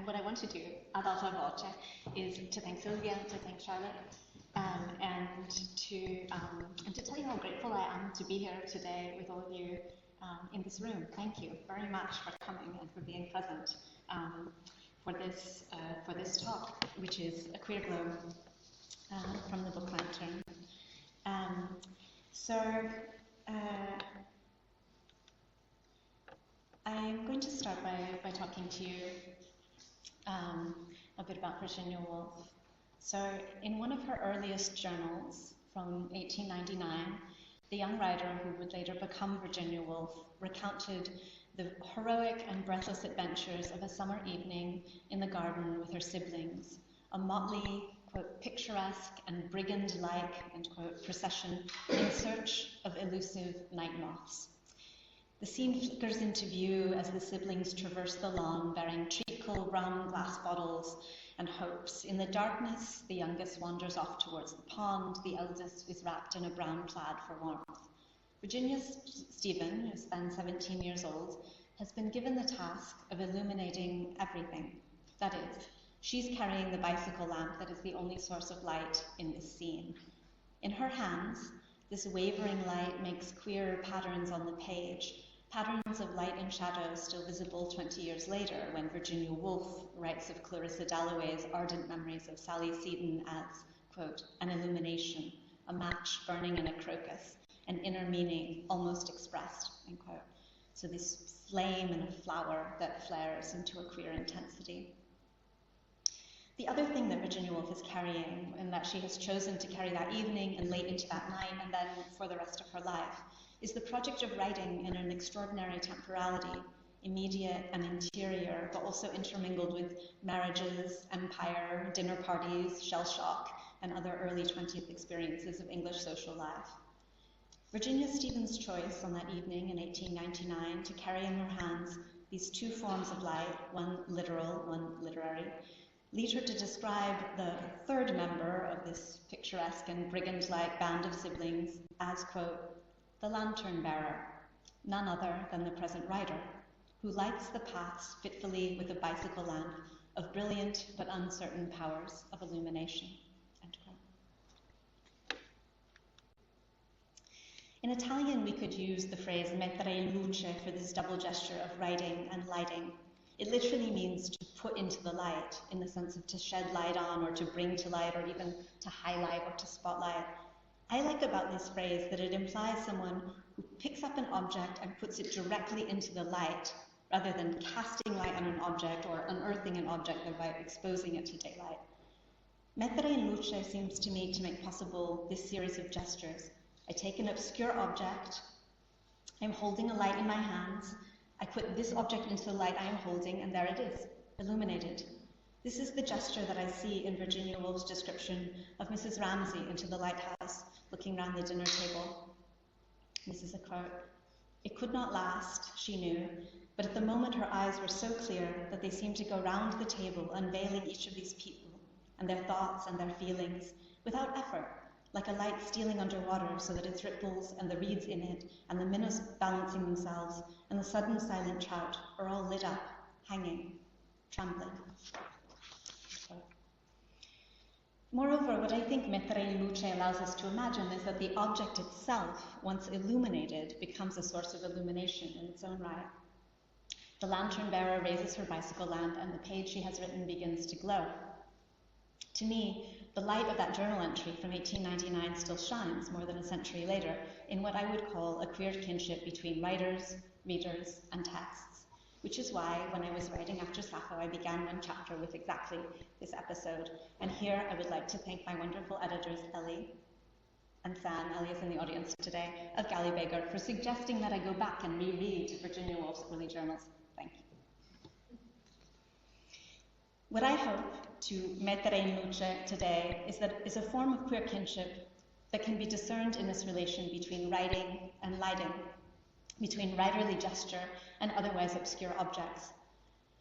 what I want to do, ad alta voce, is to thank Sylvia, to thank Charlotte, and to tell you how grateful I am to be here today with all of you in this room. Thank you very much for coming and for being present for this talk, which is A Queer Glow from the book Lantern. I'm going to start by talking to you a bit about Virginia Woolf. So in one of her earliest journals from 1899, the young writer who would later become Virginia Woolf recounted the heroic and breathless adventures of a summer evening in the garden with her siblings, a motley, quote, picturesque and brigand-like, end quote, procession in search of elusive night moths. The scene flickers into view as the siblings traverse the lawn bearing treacle, rum, glass bottles, and hopes. In the darkness, the youngest wanders off towards the pond. The eldest is wrapped in a brown plaid for warmth. Virginia Stephen, who's then 17 years old, has been given the task of illuminating everything. That is, she's carrying the bicycle lamp that is the only source of light in this scene. In her hands, this wavering light makes queer patterns on the page, patterns of light and shadow still visible 20 years later when Virginia Woolf writes of Clarissa Dalloway's ardent memories of Sally Seton as, quote, an illumination, a match burning in a crocus, an inner meaning almost expressed, end quote. So this flame in a flower that flares into a queer intensity. The other thing that Virginia Woolf is carrying, and that she has chosen to carry that evening and late into that night and then for the rest of her life, is the project of writing in an extraordinary temporality, immediate and interior, but also intermingled with marriages, empire, dinner parties, shell shock, and other early 20th experiences of English social life. Virginia Stephen's choice on that evening in 1899 to carry in her hands these two forms of light, one literal, one literary, lead her to describe the third member of this picturesque and brigand-like band of siblings as, quote, the lantern bearer, none other than the present writer, who lights the paths fitfully with a bicycle lamp of brilliant but uncertain powers of illumination, end quote. In Italian, we could use the phrase mettere in luce for this double gesture of writing and lighting. It literally means to put into the light, in the sense of to shed light on or to bring to light or even to highlight or to spotlight. I like about this phrase that it implies someone who picks up an object and puts it directly into the light, rather than casting light on an object or unearthing an object, thereby exposing it to daylight. Mettere in luce seems to me to make possible this series of gestures. I take an obscure object, I'm holding a light in my hands, I put this object into the light I am holding, and there it is, illuminated. This is the gesture that I see in Virginia Woolf's description of Mrs. Ramsay into the lighthouse, looking round the dinner table. This is a quote. It could not last, she knew, but at the moment her eyes were so clear that they seemed to go round the table, unveiling each of these people, and their thoughts and their feelings, without effort, like a light stealing underwater so that its ripples and the reeds in it, and the minnows balancing themselves, and the sudden silent trout are all lit up, hanging, trembling. Moreover, what I think mettere in luce allows us to imagine is that the object itself, once illuminated, becomes a source of illumination in its own right. The lantern bearer raises her bicycle lamp and the page she has written begins to glow. To me, the light of that journal entry from 1899 still shines more than a century later in what I would call a queer kinship between writers, readers, and texts. Which is why, when I was writing after Sappho, I began one chapter with exactly this episode. And here I would like to thank my wonderful editors, Ellie and Sam, Ellie is in the audience today, of Galleybaker, for suggesting that I go back and reread Virginia Woolf's early journals. Thank you. What I hope to mettere in luce today is a form of queer kinship that can be discerned in this relation between writing and lighting, between writerly gesture and otherwise obscure objects.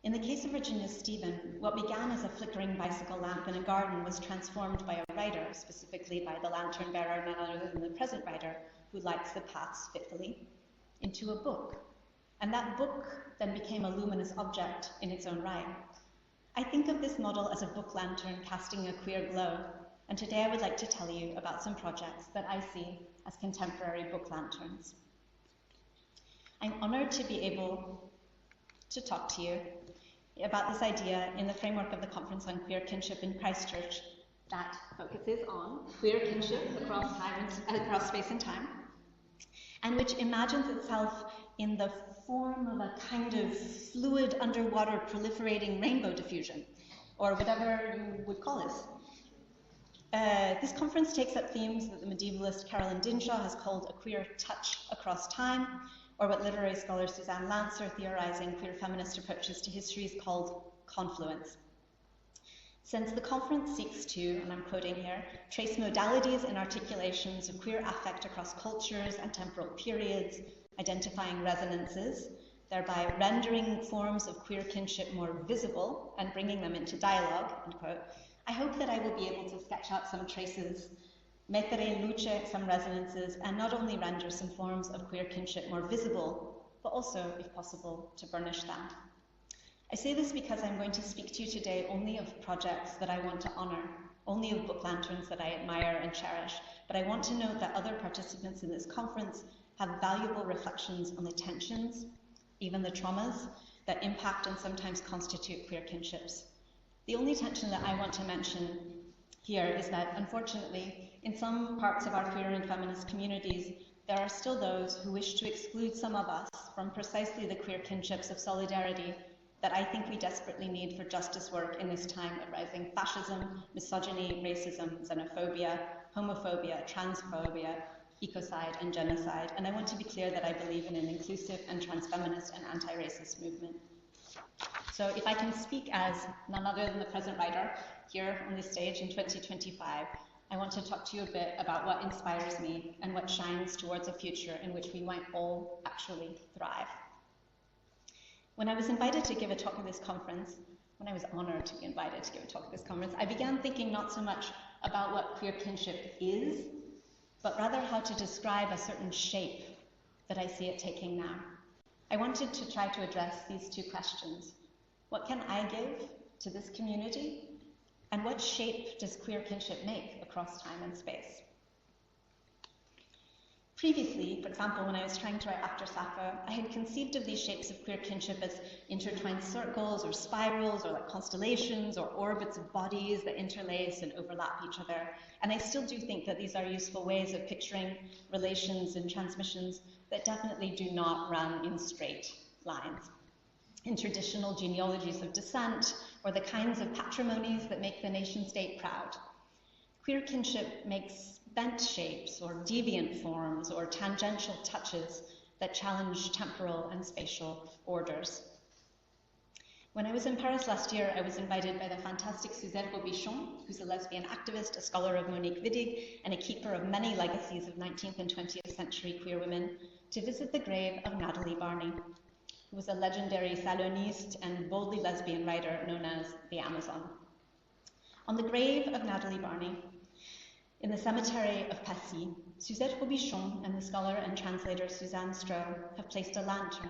In the case of Virginia Stephen, what began as a flickering bicycle lamp in a garden was transformed by a writer, specifically by the lantern bearer, none other than the present writer, who lights the paths fitfully, into a book. And that book then became a luminous object in its own right. I think of this model as a book lantern casting a queer glow, and today I would like to tell you about some projects that I see as contemporary book lanterns. I'm honored to be able to talk to you about this idea in the framework of the Conference on Queer Kinship in Christchurch that focuses on queer kinship across space and time, and which imagines itself in the form of a kind of fluid underwater proliferating rainbow diffusion, or whatever you would call this. This conference takes up themes that the medievalist Carolyn Dinshaw has called a queer touch across time, or what literary scholar Suzanne Lancer, theorizing queer feminist approaches to history, is called confluence. Since the conference seeks to, and I'm quoting here, trace modalities and articulations of queer affect across cultures and temporal periods, identifying resonances, thereby rendering forms of queer kinship more visible and bringing them into dialogue, end quote, I hope that I will be able to sketch out some traces, mettere in luce some resonances, and not only render some forms of queer kinship more visible, but also, if possible, to burnish them. I say this because I'm going to speak to you today only of projects that I want to honor, only of book lanterns that I admire and cherish, but I want to note that other participants in this conference have valuable reflections on the tensions, even the traumas, that impact and sometimes constitute queer kinships. The only tension that I want to mention here is that, unfortunately, in some parts of our queer and feminist communities, there are still those who wish to exclude some of us from precisely the queer kinships of solidarity that I think we desperately need for justice work in this time of rising fascism, misogyny, racism, xenophobia, homophobia, transphobia, ecocide, and genocide. And I want to be clear that I believe in an inclusive and transfeminist and anti-racist movement. So if I can speak as none other than the present writer here on this stage in 2025, I want to talk to you a bit about what inspires me and what shines towards a future in which we might all actually thrive. When I was invited to give a talk at this conference, when I was honored to be invited to give a talk at this conference, I began thinking not so much about what queer kinship is, but rather how to describe a certain shape that I see it taking now. I wanted to try to address these two questions. What can I give to this community? And what shape does queer kinship make across time and space? Previously, for example, when I was trying to write After Sappho, I had conceived of these shapes of queer kinship as intertwined circles or spirals or like constellations or orbits of bodies that interlace and overlap each other. And I still do think that these are useful ways of picturing relations and transmissions that definitely do not run in straight lines. In traditional genealogies of descent, or the kinds of patrimonies that make the nation-state proud. Queer kinship makes bent shapes, or deviant forms, or tangential touches that challenge temporal and spatial orders. When I was in Paris last year, I was invited by the fantastic Suzette Robichon, who's a lesbian activist, a scholar of Monique Wittig, and a keeper of many legacies of 19th and 20th century queer women, to visit the grave of Natalie Barney, who was a legendary Saloniste and boldly lesbian writer known as the Amazon. On the grave of Natalie Barney, in the cemetery of Passy, Suzette Robichon and the scholar and translator Suzanne Stroh have placed a lantern,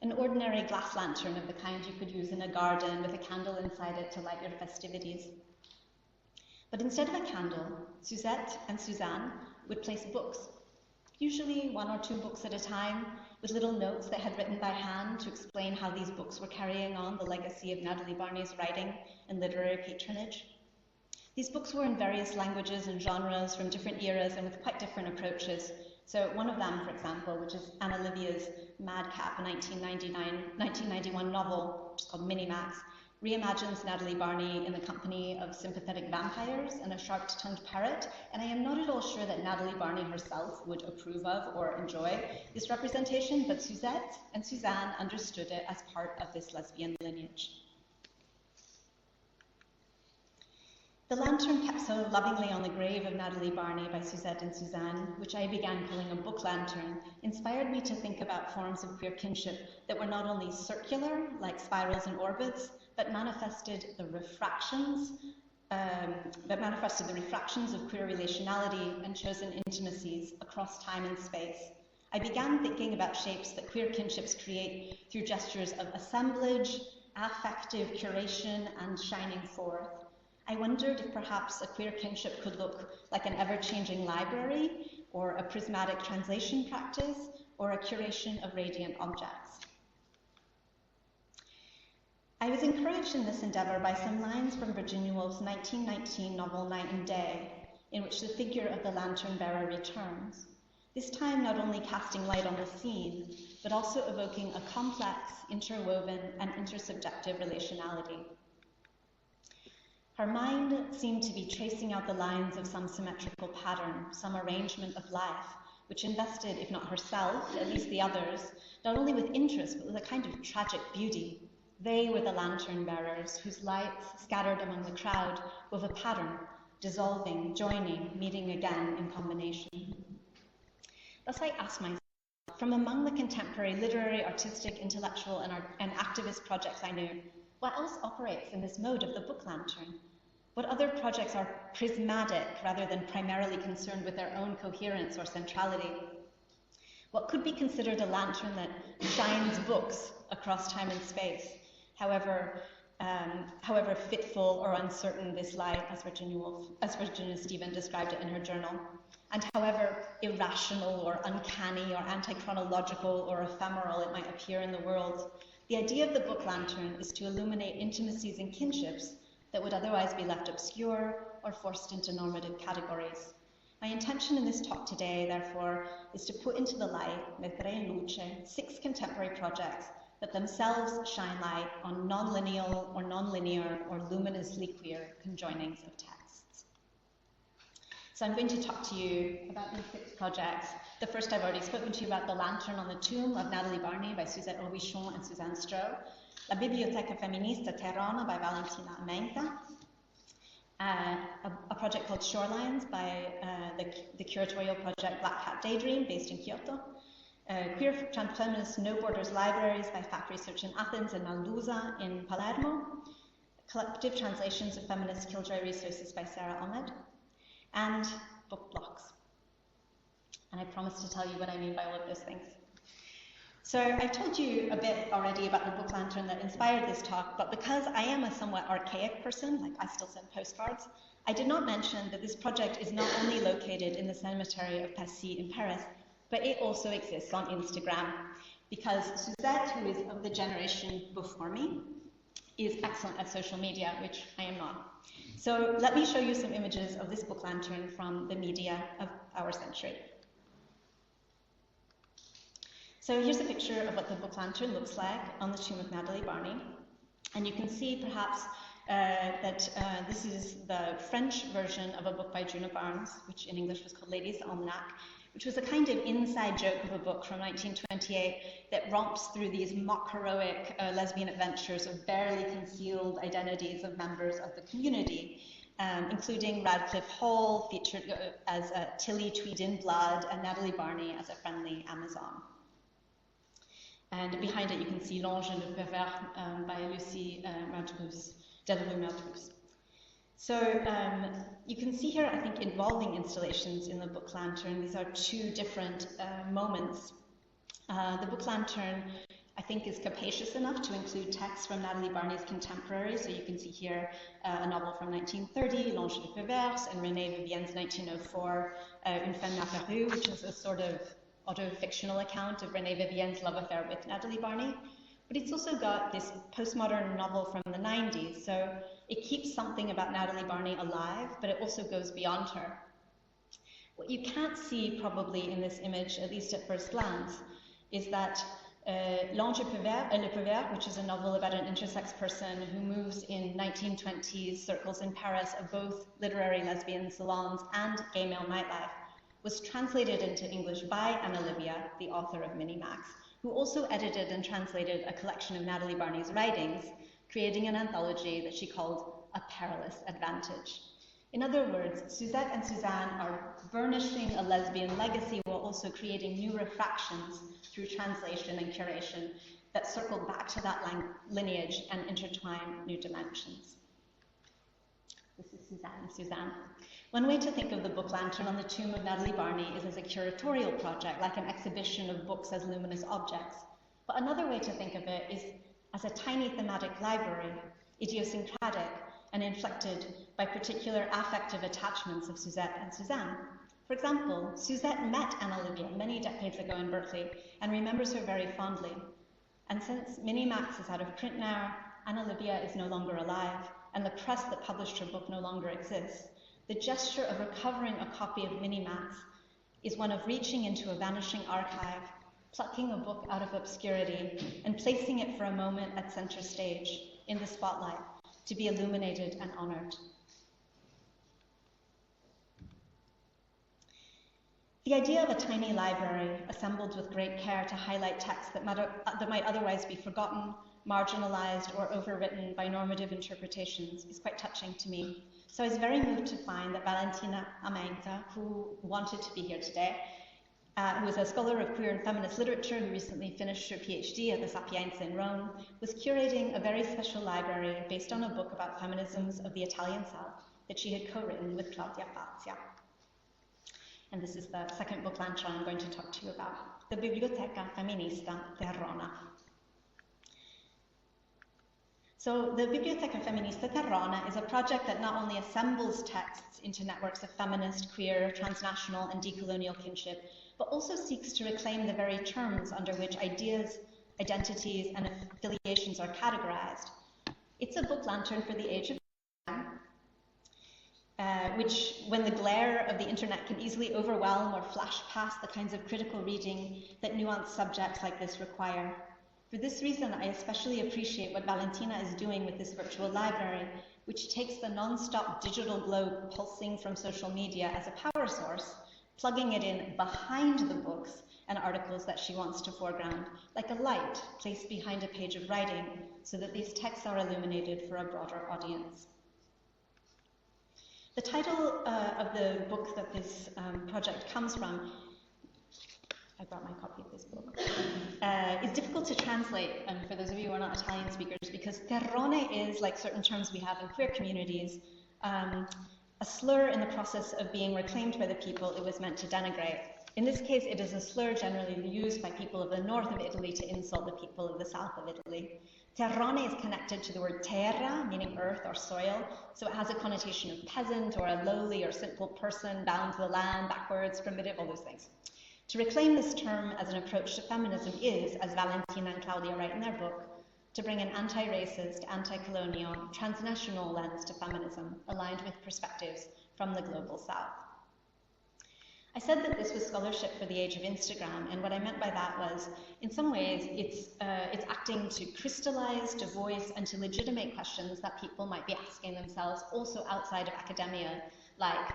an ordinary glass lantern of the kind you could use in a garden with a candle inside it to light your festivities. But instead of a candle, Suzette and Suzanne would place books, usually 1 or 2 books at a time, with little notes they had written by hand to explain how these books were carrying on the legacy of Natalie Barney's writing and literary patronage. These books were in various languages and genres from different eras and with quite different approaches. So one of them, for example, which is Anna Livia's Madcap, a 1991 novel, which is called Minimax, reimagines Natalie Barney in the company of sympathetic vampires and a sharp-tongued parrot, and I am not at all sure that Natalie Barney herself would approve of or enjoy this representation, but Suzette and Suzanne understood it as part of this lesbian lineage. The lantern kept so lovingly on the grave of Natalie Barney by Suzette and Suzanne, which I began calling a book lantern, inspired me to think about forms of queer kinship that were not only circular, like spirals and orbits, but manifested the refractions of queer relationality and chosen intimacies across time and space. I began thinking about shapes that queer kinships create through gestures of assemblage, affective curation and shining forth, I wondered if perhaps a queer kinship could look like an ever-changing library, or a prismatic translation practice, or a curation of radiant objects. I was encouraged in this endeavor by some lines from Virginia Woolf's 1919 novel Night and Day, in which the figure of the lantern bearer returns, this time not only casting light on the scene, but also evoking a complex, interwoven, and intersubjective relationality. Her mind seemed to be tracing out the lines of some symmetrical pattern, some arrangement of life, which invested, if not herself, at least the others, not only with interest, but with a kind of tragic beauty. They were the lantern bearers, whose lights, scattered among the crowd, wove a pattern, dissolving, joining, meeting again in combination. Thus I asked myself, from among the contemporary literary, artistic, intellectual, and activist projects I knew, what else operates in this mode of the book lantern? What other projects are prismatic rather than primarily concerned with their own coherence or centrality? What could be considered a lantern that shines books across time and space, however fitful or uncertain this light, as Virginia Stephen described it in her journal, and however irrational or uncanny or anti-chronological or ephemeral it might appear in the world. The idea of the book lantern is to illuminate intimacies and kinships that would otherwise be left obscure or forced into normative categories. My intention in this talk today, therefore, is to put into the light, mettere in luce, 6 contemporary projects that themselves shine light on non-lineal or non-linear or luminously queer conjoinings of texts. So I'm going to talk to you about these 6 projects. The first I've already spoken to you about, The Lantern on the Tomb of Natalie Barney by Suzette Robichon and Suzanne Stroh, La Biblioteca Femminista Terrana by Valentina Amenta, a project called Shorelines by the curatorial project Black Hat Daydream, based in Kyoto, Queer Feminist No Borders Libraries by FAC Research in Athens and Maldusa in Palermo, collective translations of feminist killjoy resources by Sarah Ahmed, and book blocks. And I promise to tell you what I mean by all of those things. So I've told you a bit already about the book lantern that inspired this talk, but because I am a somewhat archaic person, like I still send postcards, I did not mention that this project is not only located in the cemetery of Passy in Paris, but it also exists on Instagram, because Suzette, who is of the generation before me, is excellent at social media, which I am not. So let me show you some images of this book lantern from the media of our century. So here's a picture of what the book lantern looks like on the tomb of Natalie Barney. And you can see perhaps that this is the French version of a book by Juna Barnes, which in English was called Ladies' Almanac, which was a kind of inside joke of a book from 1928 that romps through these mock heroic lesbian adventures of barely concealed identities of members of the community, including Radcliffe Hall, featured as Tilly Tweed-in-Blood, and Natalie Barney as a friendly Amazon. And behind it you can see L'Ange et le Pervers by Lucie Delrue-Madrus. So you can see here, I think, involving installations in the book lantern. These are 2 different moments. The book lantern, I think, is capacious enough to include texts from Natalie Barney's contemporaries. So you can see here a novel from 1930, L'Ange et le Pervers, and Renée Vivienne's 1904, Une femme apparue, which is a sort of auto-fictional account of Renée Vivienne's love affair with Natalie Barney. But it's also got this postmodern novel from the 90s, so it keeps something about Natalie Barney alive, but it also goes beyond her. What you can't see probably in this image, at least at first glance, is that L'Ange et le Pervers, which is a novel about an intersex person who moves in 1920s circles in Paris of both literary lesbian salons and gay male nightlife, was translated into English by Anna Livia, the author of Minimax, who also edited and translated a collection of Natalie Barney's writings, creating an anthology that she called A Perilous Advantage. In other words, Suzette and Suzanne are burnishing a lesbian legacy while also creating new refractions through translation and curation that circle back to that lineage and intertwine new dimensions. This is Suzanne. One way to think of the book lantern on the tomb of Natalie Barney is as a curatorial project, like an exhibition of books as luminous objects. But another way to think of it is as a tiny thematic library, idiosyncratic and inflected by particular affective attachments of Suzette and Suzanne. For example, Suzette met Anna Livia many decades ago in Berkeley and remembers her very fondly. And since Minimax is out of print now, Anna Livia is no longer alive, and the press that published her book no longer exists, the gesture of recovering a copy of Minimax is one of reaching into a vanishing archive, plucking a book out of obscurity, and placing it for a moment at center stage, in the spotlight, to be illuminated and honored. The idea of a tiny library assembled with great care to highlight texts that might otherwise be forgotten, marginalized, or overwritten by normative interpretations is quite touching to me. So I was very moved to find that Valentina Amenta, who wanted to be here today, who is a scholar of queer and feminist literature who recently finished her PhD at the Sapienza in Rome, was curating a very special library based on a book about feminisms of the Italian South that she had co-written with Claudia Pazia. And this is the second book launch I'm going to talk to you about, the Biblioteca Femminista Terrona. So the Biblioteca Femminista Terrona is a project that not only assembles texts into networks of feminist, queer, transnational, and decolonial kinship, but also seeks to reclaim the very terms under which ideas, identities, and affiliations are categorized. It's a book lantern for the age of which, when the glare of the internet can easily overwhelm or flash past the kinds of critical reading that nuanced subjects like this require. For this reason, I especially appreciate what Valentina is doing with this virtual library, which takes the non-stop digital globe pulsing from social media as a power source, plugging it in behind the books and articles that she wants to foreground, like a light placed behind a page of writing, so that these texts are illuminated for a broader audience. The title of the book that this project comes from, I brought my copy of this book, is difficult to translate for those of you who are not Italian speakers, because terrone is, like certain terms we have in queer communities, a slur in the process of being reclaimed by the people it was meant to denigrate. In this case, it is a slur generally used by people of the north of Italy to insult the people of the south of Italy. Terrone is connected to the word terra, meaning earth or soil, so it has a connotation of peasant or a lowly or simple person bound to the land, backwards, primitive, all those things. To reclaim this term as an approach to feminism is, as Valentina and Claudia write in their book, to bring an anti-racist, anti-colonial, transnational lens to feminism, aligned with perspectives from the global south. I said that this was scholarship for the age of Instagram, and what I meant by that was, in some ways, it's acting to crystallize, to voice, and to legitimate questions that people might be asking themselves also outside of academia, like,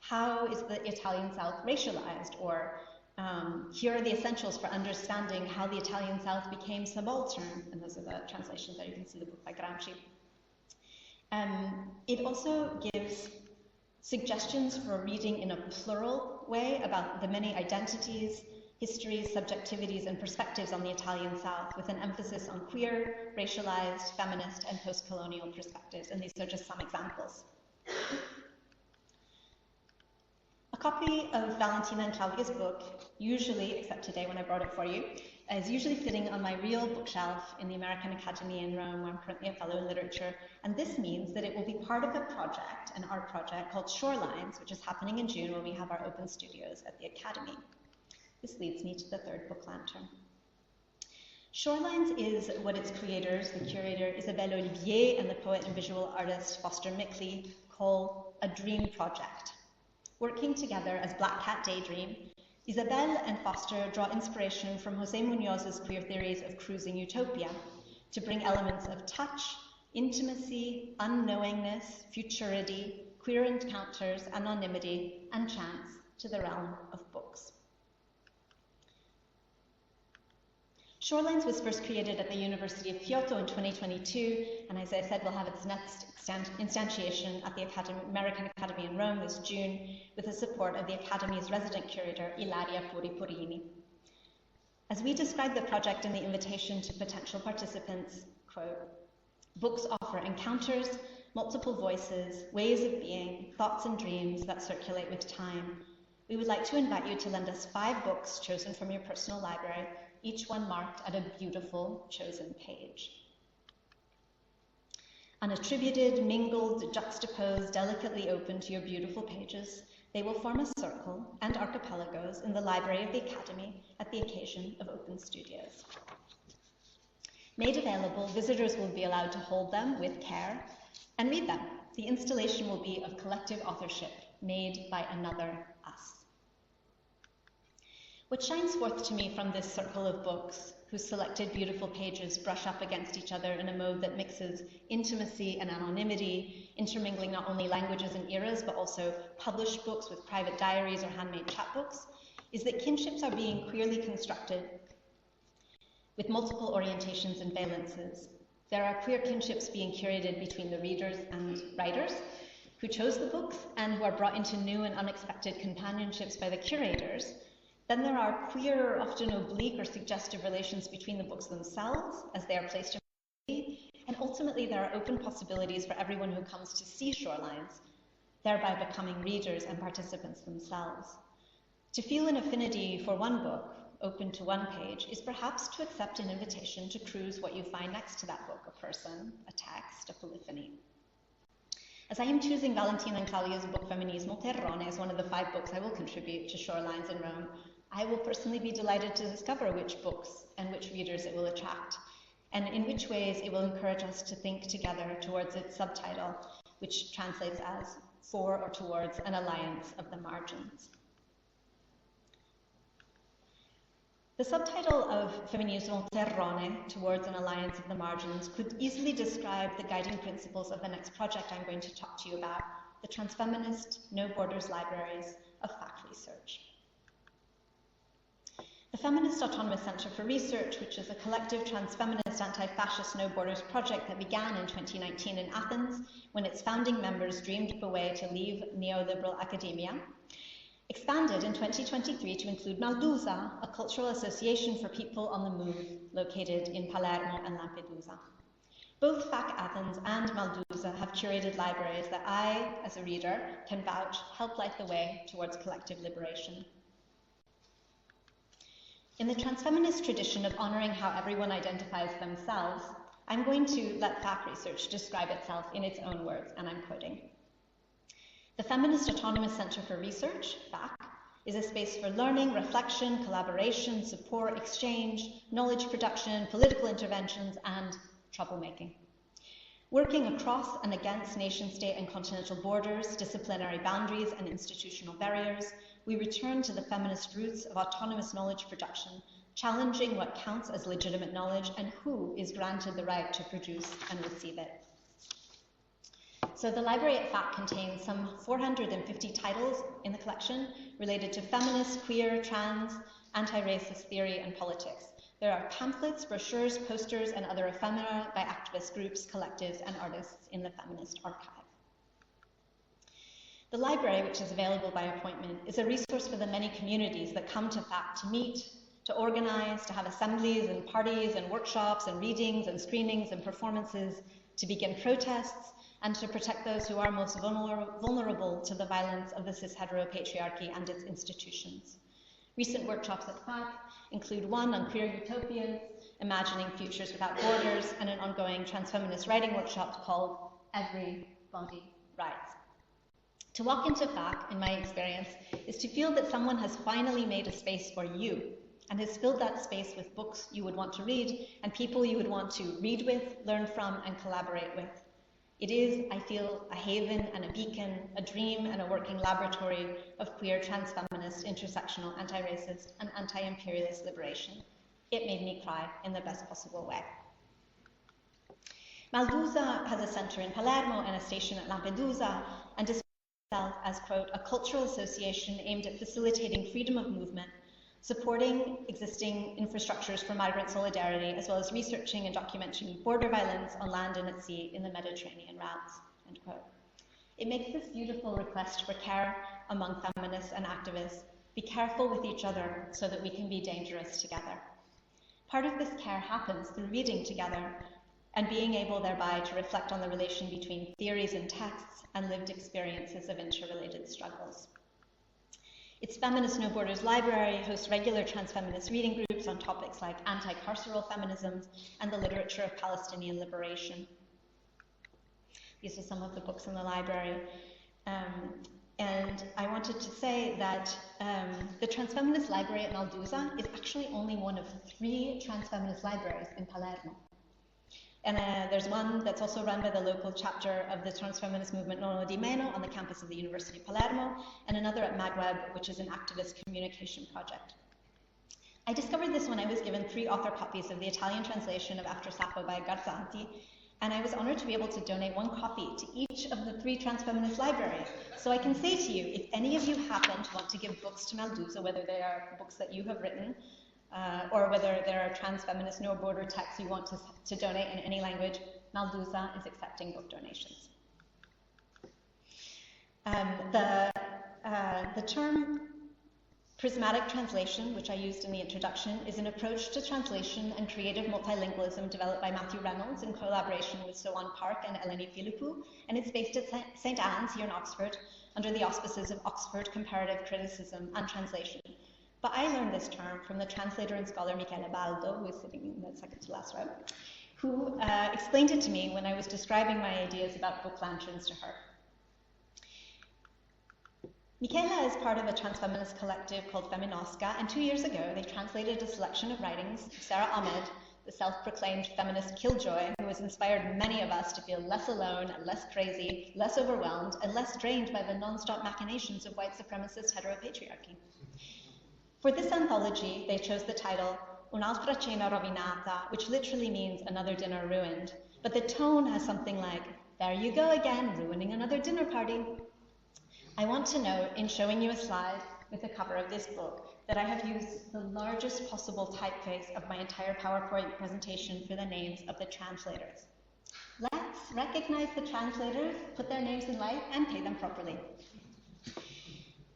how is the Italian South racialized? Or here are the essentials for understanding how the Italian South became subaltern, and those are the translations that you can see, the book by Gramsci. It also gives suggestions for reading in a plural way about the many identities, histories, subjectivities, and perspectives on the Italian South, with an emphasis on queer, racialized, feminist, and post-colonial perspectives, and these are just some examples. A copy of Valentina and Claudia's book, usually, except today when I brought it for you, is usually sitting on my real bookshelf in the American Academy in Rome, where I'm currently a fellow in literature, and this means that it will be part of a project, an art project called Shorelines, which is happening in June, where we have our open studios at the Academy. This leads me to the third book lantern. Shorelines is what its creators, the curator Isabelle Olivier and the poet and visual artist Foster Mickley, call a dream project. Working together as Black Cat Daydream, Isabelle and Foster draw inspiration from Jose Munoz's queer theories of cruising utopia to bring elements of touch, intimacy, unknowingness, futurity, queer encounters, anonymity, and chance to the realm of books. Shorelines was first created at the University of Kyoto in 2022, and as I said, will have its next instantiation at the American Academy in Rome this June, with the support of the Academy's resident curator, Ilaria Puripurini. As we describe the project in the invitation to potential participants, quote, books offer encounters, multiple voices, ways of being, thoughts and dreams that circulate with time. We would like to invite you to lend us 5 books chosen from your personal library, each one marked at a beautiful chosen page. Unattributed, mingled, juxtaposed, delicately open to your beautiful pages, they will form a circle and archipelagos in the library of the Academy at the occasion of Open Studios. Made available, visitors will be allowed to hold them with care and read them. The installation will be of collective authorship, made by another us. What shines forth to me from this circle of books, whose selected beautiful pages brush up against each other in a mode that mixes intimacy and anonymity, intermingling not only languages and eras, but also published books with private diaries or handmade chapbooks, is that kinships are being queerly constructed with multiple orientations and valences. There are queer kinships being curated between the readers and writers who chose the books and who are brought into new and unexpected companionships by the curators. Then there are queer, often oblique or suggestive relations between the books themselves as they are placed in, and ultimately there are open possibilities for everyone who comes to see Shorelines, thereby becoming readers and participants themselves. To feel an affinity for one book, open to one page, is perhaps to accept an invitation to cruise what you find next to that book, a person, a text, a polyphony. As I am choosing Valentina and Claudia's book Feminismo Terrone as one of the 5 books I will contribute to Shorelines in Rome, I will personally be delighted to discover which books and which readers it will attract, and in which ways it will encourage us to think together towards its subtitle, which translates as For or Towards an Alliance of the Margins. The subtitle of Feminismo Terrone, Towards an Alliance of the Margins, could easily describe the guiding principles of the next project I'm going to talk to you about, the Transfeminist No Borders Libraries of Fact Research. The Feminist Autonomous Center for Research, which is a collective transfeminist anti-fascist no borders project that began in 2019 in Athens when its founding members dreamed up a way to leave neoliberal academia, expanded in 2023 to include Maldusa, a cultural association for people on the move located in Palermo and Lampedusa. Both FAC Athens and Maldusa have curated libraries that I, as a reader, can vouch help light the way towards collective liberation. In the transfeminist tradition of honoring how everyone identifies themselves, I'm going to let FAC research describe itself in its own words, and I'm quoting. The Feminist Autonomous Center for Research, FAC, is a space for learning, reflection, collaboration, support, exchange, knowledge production, political interventions, and troublemaking. Working across and against nation-state and continental borders, disciplinary boundaries, and institutional barriers, we return to the feminist roots of autonomous knowledge production, challenging what counts as legitimate knowledge and who is granted the right to produce and receive it. So the library at FAC contains some 450 titles in the collection related to feminist, queer, trans, anti-racist theory and politics. There are pamphlets, brochures, posters, and other ephemera by activist groups, collectives, and artists in the feminist archive. The library, which is available by appointment, is a resource for the many communities that come to FAC to meet, to organize, to have assemblies and parties and workshops and readings and screenings and performances, to begin protests, and to protect those who are most vulnerable to the violence of the cis-heteropatriarchy and its institutions. Recent workshops at FAC include one on queer utopias, imagining futures without borders, and an ongoing transfeminist writing workshop called Everybody Writes. To walk into FAC, in my experience, is to feel that someone has finally made a space for you and has filled that space with books you would want to read and people you would want to read with, learn from, and collaborate with. It is, I feel, a haven and a beacon, a dream and a working laboratory of queer, transfeminist, intersectional, anti-racist, and anti-imperialist liberation. It made me cry in the best possible way. Maldusa has a center in Palermo and a station at Lampedusa, and describes itself as, quote, a cultural association aimed at facilitating freedom of movement, supporting existing infrastructures for migrant solidarity, as well as researching and documenting border violence on land and at sea in the Mediterranean routes, end quote. It makes this beautiful request for care among feminists and activists. Be careful with each other so that we can be dangerous together. Part of this care happens through reading together and being able thereby to reflect on the relation between theories and texts and lived experiences of interrelated struggles. Its Feminist No Borders library hosts regular transfeminist reading groups on topics like anti-carceral feminism and the literature of Palestinian liberation. These are some of the books in the library. And I wanted to say that the transfeminist library at Maldusa is actually only one of 3 transfeminist libraries in Palermo. And there's one that's also run by the local chapter of the transfeminist movement Nono di Meno on the campus of the University of Palermo, and another at MagWeb, which is an activist communication project. I discovered this when I was given 3 author copies of the Italian translation of After Sappho by Garzanti, and I was honored to be able to donate 1 copy to each of the 3 transfeminist libraries. So I can say to you, if any of you happen to want to give books to Maldusa, whether they are books that you have written, or whether there are transfeminist no border texts you want to donate in any language, Maldusa is accepting book donations. The term prismatic translation, which I used in the introduction, is an approach to translation and creative multilingualism developed by Matthew Reynolds in collaboration with So-Won Park and Eleni Philippou, and it's based at St. Anne's here in Oxford under the auspices of Oxford Comparative Criticism and Translation. But I learned this term from the translator and scholar Michele Baldo, who is sitting in the second to last row, who explained it to me when I was describing my ideas about book lanterns to her. Michela is part of a transfeminist collective called Feminosca, and 2 years ago they translated a selection of writings of Sarah Ahmed, the self-proclaimed feminist killjoy who has inspired many of us to feel less alone, less crazy, less overwhelmed, and less drained by the non-stop machinations of white supremacist heteropatriarchy. For this anthology, they chose the title Un'altra cena rovinata, which literally means another dinner ruined, but the tone has something like, there you go again, ruining another dinner party. I want to note, in showing you a slide with the cover of this book, that I have used the largest possible typeface of my entire PowerPoint presentation for the names of the translators. Let's recognize the translators, put their names in light, and pay them properly.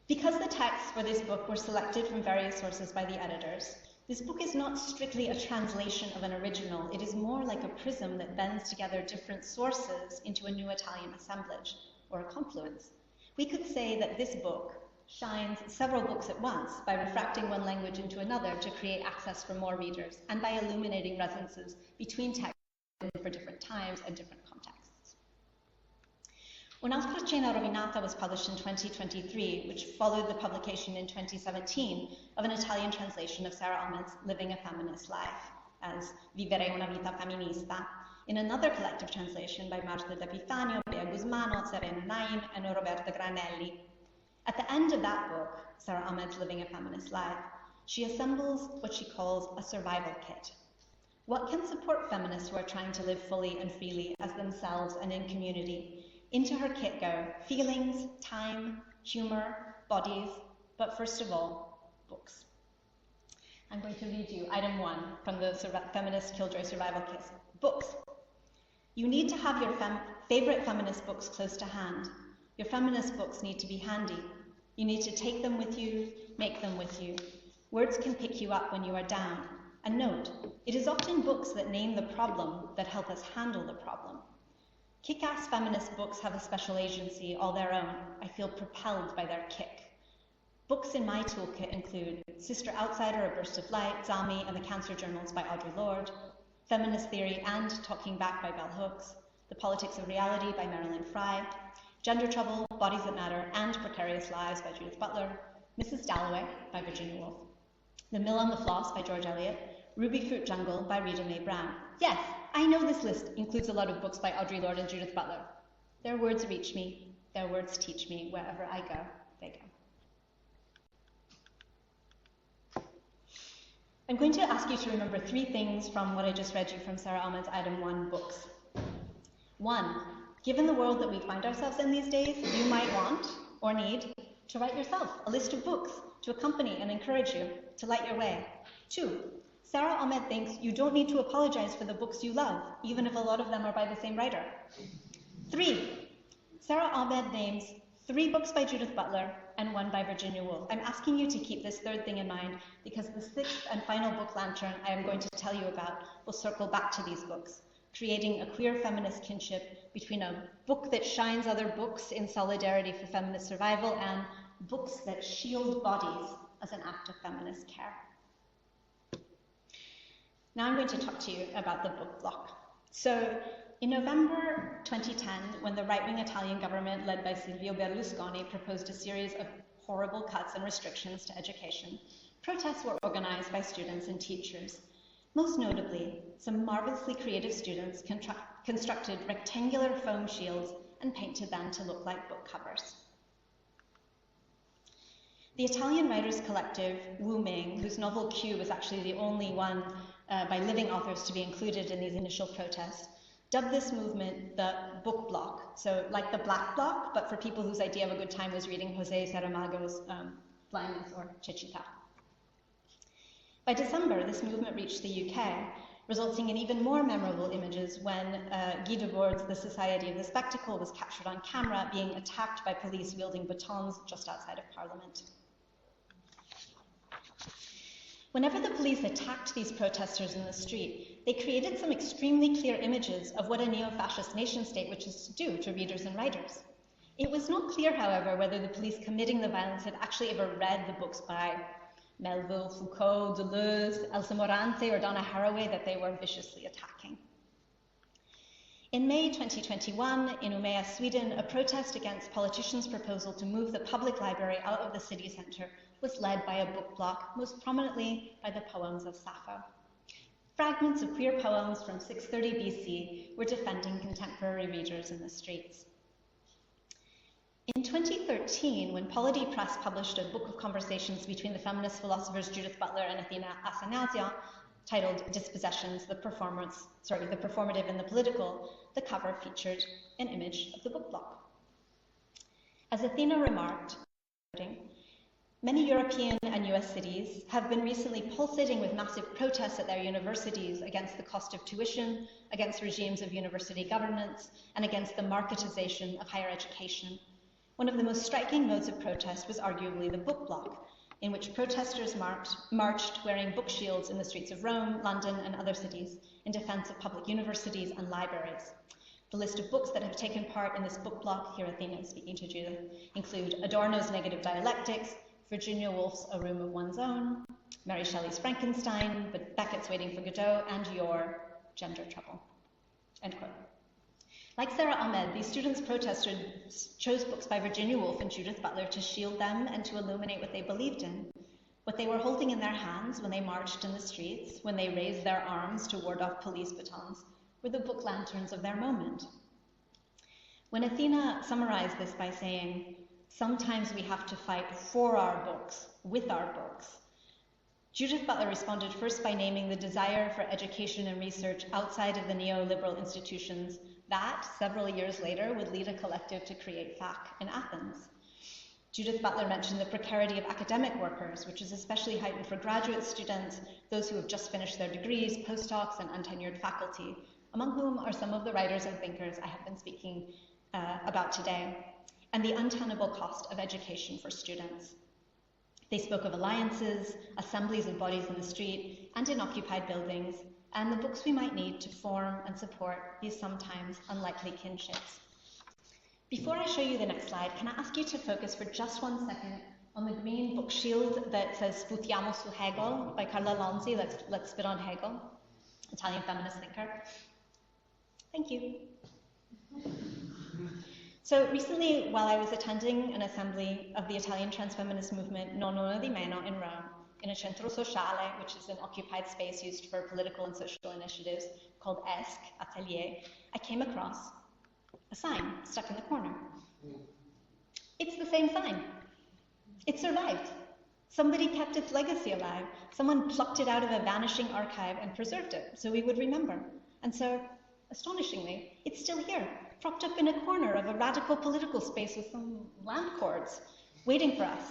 Because the texts for this book were selected from various sources by the editors, this book is not strictly a translation of an original. It is more like a prism that bends together different sources into a new Italian assemblage, or a confluence. We could say that this book shines several books at once by refracting one language into another to create access for more readers, and by illuminating resonances between texts for different times and different contexts. Un'altra cena rovinata was published in 2023, which followed the publication in 2017 of an Italian translation of Sarah Ahmed's Living a Feminist Life as Vivere una vita femminista, in another collective translation by Marta D'Epifanio, Bea Guzmano, Serena Naim, and Roberta Granelli. At the end of that book, Sarah Ahmed's Living a Feminist Life, she assembles what she calls a survival kit. What can support feminists who are trying to live fully and freely as themselves and in community? Into her kit go feelings, time, humor, bodies, but first of all, books. I'm going to read you item 1 from the Feminist Killjoy Survival Kit. Books. You need to have your favorite feminist books close to hand. Your feminist books need to be handy. You need to take them with you, make them with you. Words can pick you up when you are down. And note, it is often books that name the problem that help us handle the problem. Kick-ass feminist books have a special agency all their own. I feel propelled by their kick. Books in my toolkit include Sister Outsider, A Burst of Light, Zami, and the Cancer Journals by Audre Lorde, Feminist Theory and Talking Back by Bell Hooks, The Politics of Reality by Marilyn Frye, Gender Trouble, Bodies That Matter, and Precarious Lives by Judith Butler, Mrs. Dalloway by Virginia Woolf, The Mill on the Floss by George Eliot, Ruby Fruit Jungle by Rita Mae Brown. Yes, I know this list includes a lot of books by Audre Lorde and Judith Butler. Their words reach me, their words teach me. Wherever I go, they go. I'm going to ask you to remember 3 things from what I just read you from Sarah Ahmed's item 1, books. 1, given the world that we find ourselves in these days, you might want, or need, to write yourself a list of books to accompany and encourage you to light your way. 2, Sarah Ahmed thinks you don't need to apologize for the books you love, even if a lot of them are by the same writer. 3, Sarah Ahmed names 3 books by Judith Butler and 1 by Virginia Woolf. I'm asking you to keep this 3rd thing in mind because the 6th and final book lantern I am going to tell you about will circle back to these books, creating a queer feminist kinship between a book that shines other books in solidarity for feminist survival and books that shield bodies as an act of feminist care. Now I'm going to talk to you about the book block. So In November 2010, when the right-wing Italian government led by Silvio Berlusconi proposed a series of horrible cuts and restrictions to education, protests were organized by students and teachers. Most notably, some marvelously creative students constructed rectangular foam shields and painted them to look like book covers. The Italian writers collective Wu Ming, whose novel Q was actually the only one by living authors to be included in these initial protests, dubbed this movement the book block, so like the black bloc, but for people whose idea of a good time was reading Jose Saramago's Blindness or Cecità. By December, this movement reached the UK, resulting in even more memorable images when Guy Debord's The Society of the Spectacle was captured on camera being attacked by police wielding batons just outside of Parliament. Whenever the police attacked these protesters in the street, they created some extremely clear images of what a neo-fascist nation-state wishes to do to readers and writers. It was not clear, however, whether the police committing the violence had actually ever read the books by Melville, Foucault, Deleuze, Elsa Morante, or Donna Haraway that they were viciously attacking. In May 2021, in Umeå, Sweden, a protest against politicians' proposal to move the public library out of the city centre was led by a book block, most prominently by the poems of Sappho. Fragments of queer poems from 630 BC were defending contemporary readers in the streets. In 2013, when Polity Press published a book of conversations between the feminist philosophers Judith Butler and Athena Athanasiou, titled Dispossessions, the Performative and the Political, the cover featured an image of the book block. As Athena remarked, many European and US cities have been recently pulsating with massive protests at their universities against the cost of tuition, against regimes of university governance, and against the marketization of higher education. One of the most striking modes of protest was arguably the book block, in which protesters marched wearing book shields in the streets of Rome, London, and other cities in defense of public universities and libraries. The list of books that have taken part in this book block, here Athena is speaking to Judith, include Adorno's Negative Dialectics, Virginia Woolf's A Room of One's Own, Mary Shelley's Frankenstein, Beckett's Waiting for Godot, and your Gender Trouble. End quote. Like Sarah Ahmed, these students protesters chose books by Virginia Woolf and Judith Butler to shield them and to illuminate what they believed in. What they were holding in their hands when they marched in the streets, when they raised their arms to ward off police batons, were the book lanterns of their moment. When Athena summarized this by saying, "Sometimes we have to fight for our books, with our books," Judith Butler responded first by naming the desire for education and research outside of the neoliberal institutions that, several years later, would lead a collective to create FAC in Athens. Judith Butler mentioned the precarity of academic workers, which is especially heightened for graduate students, those who have just finished their degrees, postdocs, and untenured faculty, among whom are some of the writers and thinkers I have been speaking about today, and the untenable cost of education for students. They spoke of alliances, assemblies of bodies in the street, and in occupied buildings, and the books we might need to form and support these sometimes unlikely kinships. Before I show you the next slide, can I ask you to focus for just 1 second on the green book shield that says Sputiamo su Hegel by Carla Lonzi, Let's Spit on Hegel, Italian feminist thinker. Thank you. So recently, while I was attending an assembly of the Italian transfeminist movement Non Una di Meno in Rome, in a centro sociale, which is an occupied space used for political and social initiatives, called ESC, Atelier, I came across a sign stuck in the corner. It's the same sign. It survived. Somebody kept its legacy alive. Someone plucked it out of a vanishing archive and preserved it so we would remember. And so, astonishingly, it's still here, propped up in a corner of a radical political space with some land cords, waiting for us.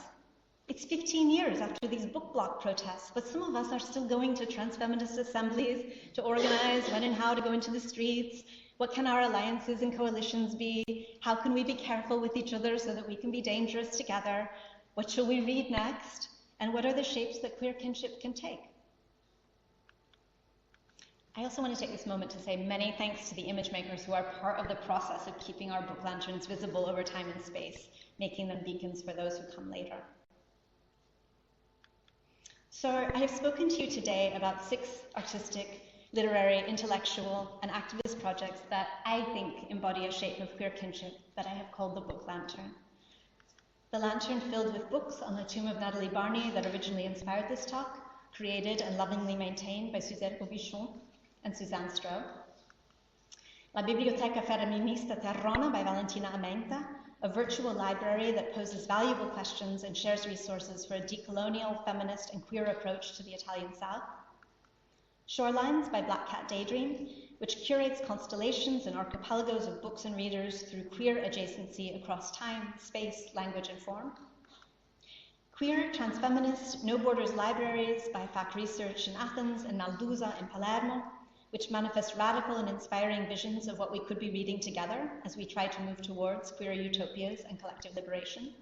It's 15 years after these book block protests, but some of us are still going to transfeminist assemblies to organize when and how to go into the streets. What can our alliances and coalitions be? How can we be careful with each other so that we can be dangerous together? What shall we read next? And what are the shapes that queer kinship can take? I also want to take this moment to say many thanks to the image makers who are part of the process of keeping our book lanterns visible over time and space, making them beacons for those who come later. So I have spoken to you today about 6 artistic literary, intellectual, and activist projects that I think embody a shape of queer kinship that I have called the book lantern. The lantern filled with books on the tomb of Natalie Barney that originally inspired this talk, created and lovingly maintained by Suzette Robichon and Suzanne Stroh. La Biblioteca Femminista Terrona by Valentina Amenta, a virtual library that poses valuable questions and shares resources for a decolonial, feminist, and queer approach to the Italian South. Shorelines by Black Cat Daydream, which curates constellations and archipelagos of books and readers through queer adjacency across time, space, language, and form. Queer, transfeminist, No Borders libraries by FAC Research in Athens and Naldusa in Palermo, which manifest radical and inspiring visions of what we could be reading together as we try to move towards queer utopias and collective liberation.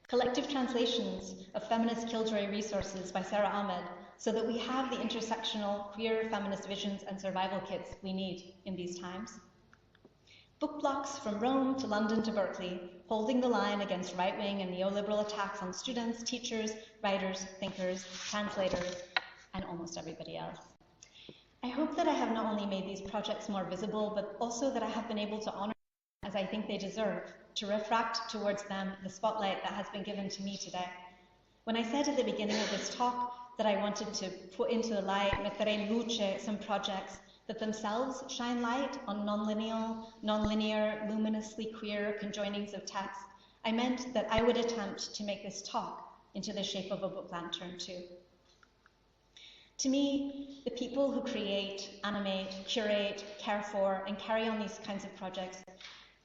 Collective translations of feminist killjoy resources by Sarah Ahmed, so that we have the intersectional queer feminist visions and survival kits we need in these times. Book blocks from Rome to London to Berkeley, holding the line against right-wing and neoliberal attacks on students, teachers, writers, thinkers, translators, and almost everybody else. I hope that I have not only made these projects more visible, but also that I have been able to honor them as I think they deserve, to refract towards them the spotlight that has been given to me today. When I said at the beginning of this talk that I wanted to put into the light, mettere in luce, some projects that themselves shine light on non-lineal, non-linear, luminously queer conjoinings of text, I meant that I would attempt to make this talk into the shape of a book lantern too. To me, the people who create, animate, curate, care for, and carry on these kinds of projects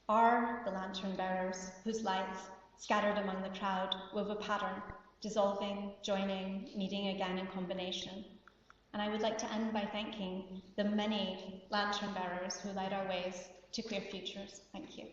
are the lantern bearers whose lights, scattered among the crowd, wove a pattern, dissolving, joining, meeting again in combination. And I would like to end by thanking the many lantern bearers who light our ways to queer futures. Thank you.